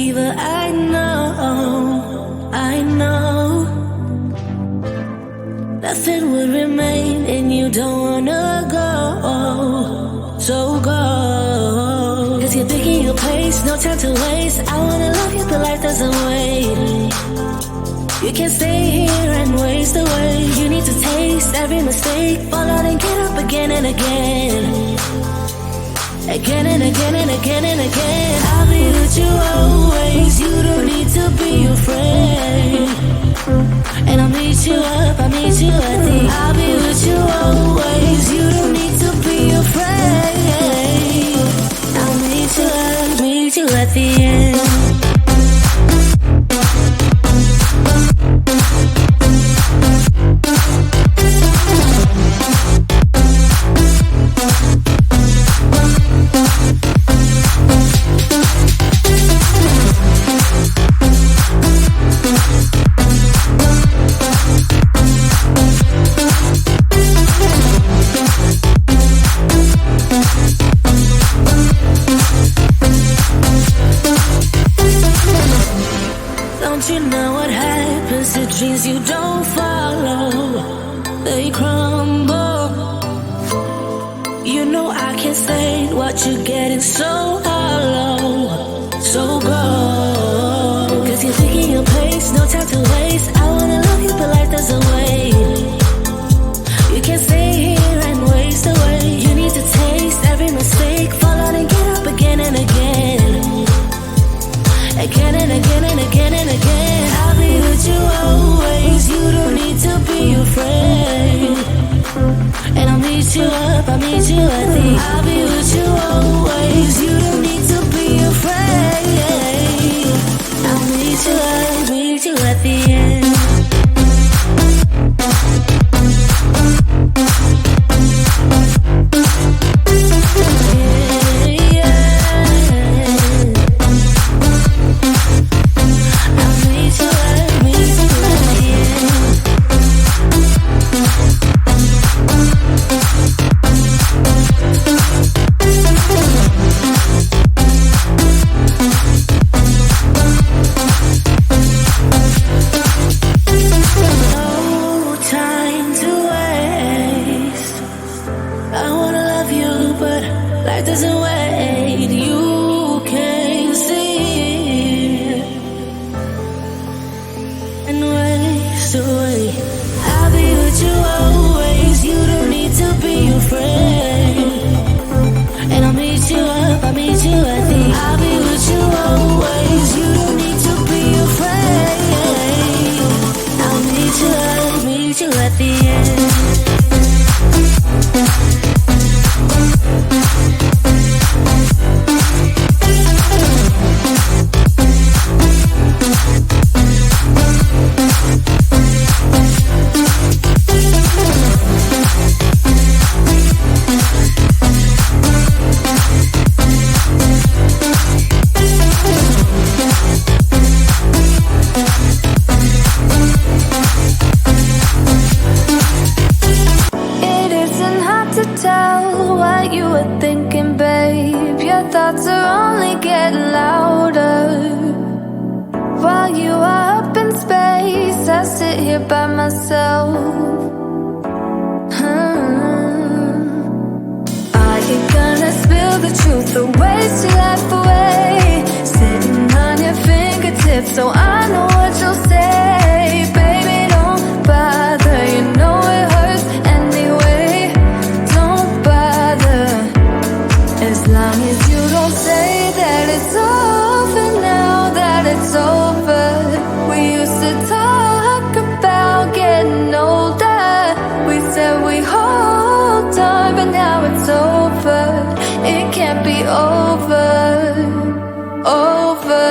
believer, I know nothing would remain and you don't wanna go. So go, 'cause you're picking your place, no time to waste. I wanna love you but life doesn't wait. You can't stay here and waste away. You need to taste every mistake, fall out and get up again and again. Again and again and again and again. I'll be with you always. You don't need to be afraid. And I'll meet you up, I'll meet you at the end. I'll be with you always. You don't need to be afraid. I'll meet you up, meet you at the end. Don't you know what happens to dreams you don't follow? They crumble. You know I can't stand what you're getting so hollow. So go, 'cause you're taking your place, no time to waste. I wanna love you but life doesn't wait. You can't stay here and waste away. You need to taste every mistake, fall out and get up again and again. Again and again and again and again. I'll be with you always. You don't need to be afraid. And I'll meet you up, I'll meet you at the end. I'll be with you always. You don't need to be afraid. I'll meet you up, meet you at the end. I'll be with you always. You don't need to be afraid. And I'll meet you up, I'll meet you at the end. I'll be with you always. You don't need to be afraid. I'll meet you up, meet you at the end. By myself, Are you gonna spill the truth or waste your life away? Sitting on your fingertips so I know what you'll say. Baby, don't bother, you know it hurts anyway. Don't bother, as long as you don't say that it's over now, that it's over. We used to talk about getting older. We said we hold on, but now it's over. It can't be over, over.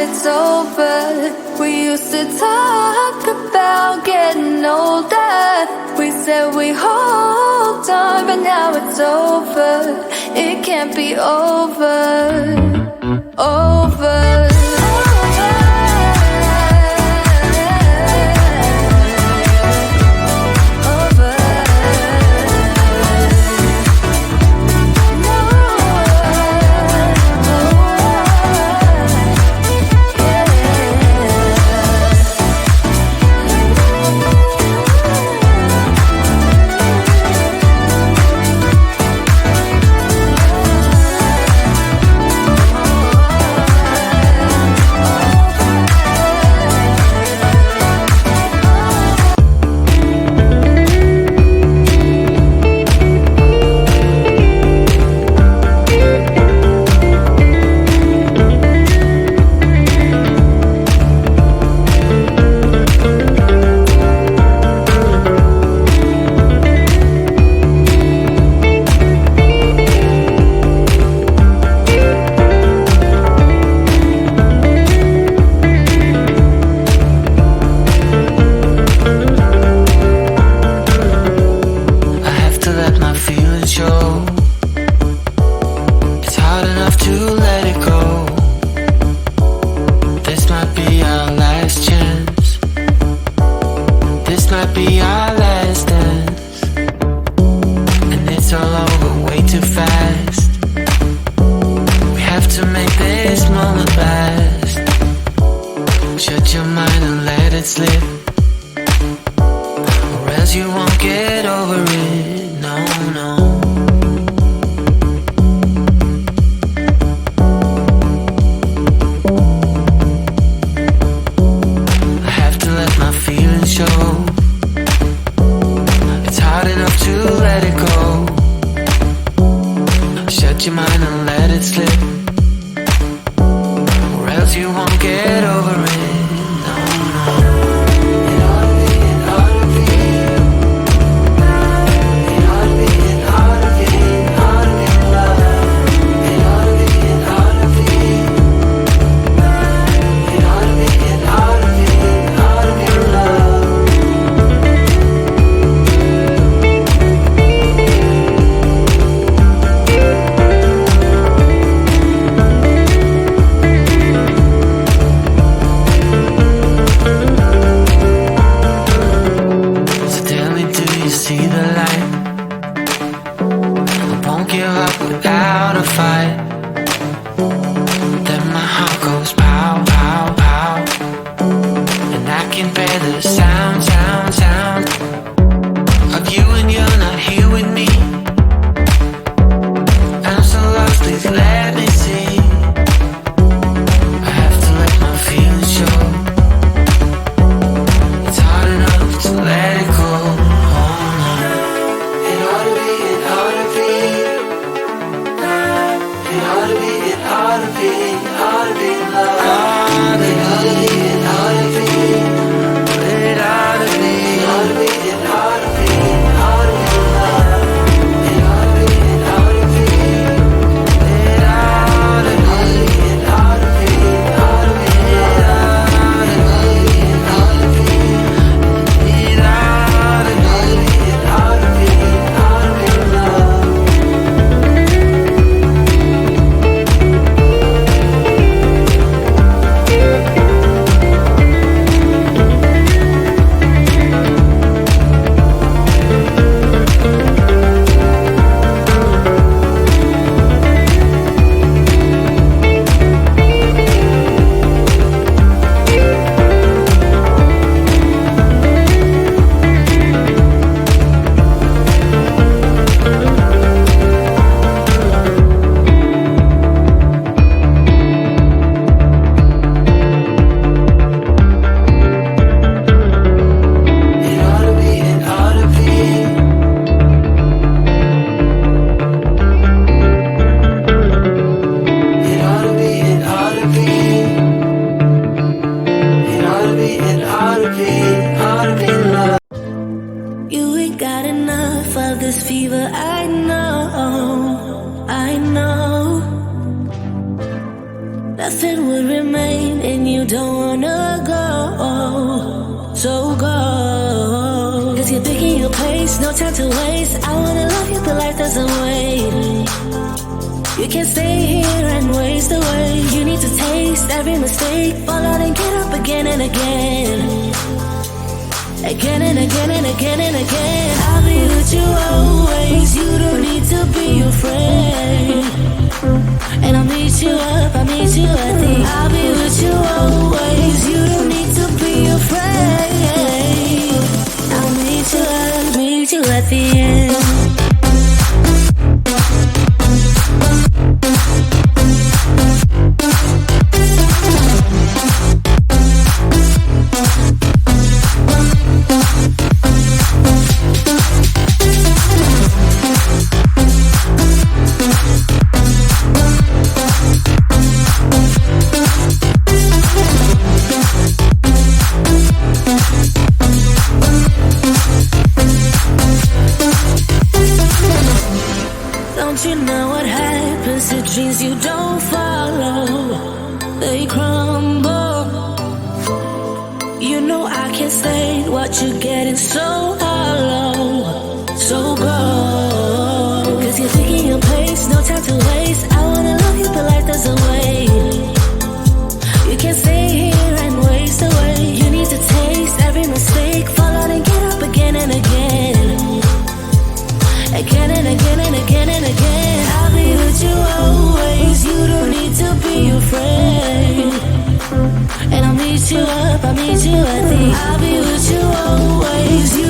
it's over. We used to talk about getting older. We said we hold on, but now it's over. It can't be over. Over. Nothing would remain in don't wanna go, so go. Cause you're picking your pace, no time to waste. I wanna love you, but life doesn't wait. You can't stay here and waste away. You need to taste every mistake, fall out and get up again and again. Again and again and again and again. I'll be with you always. You don't need to be afraid. And I'll meet you up, I'll meet you at the end. I'll be with you always. You don't need to be afraid. I'll meet you up, meet you at the end. Don't you know what happens to dreams you don't follow? They crumble. You know I can't stay what you're getting so hollow. So go. Cause you're taking your pace, no time to waste. I wanna love you, but life doesn't wait. You can't stay here and waste away. You need to taste every mistake, fall out and get up again and again. Again and again and again and again. I'll be with you always. You don't need to be afraid. And I'll meet you up, I'll meet you at the end. I'll be with you always. You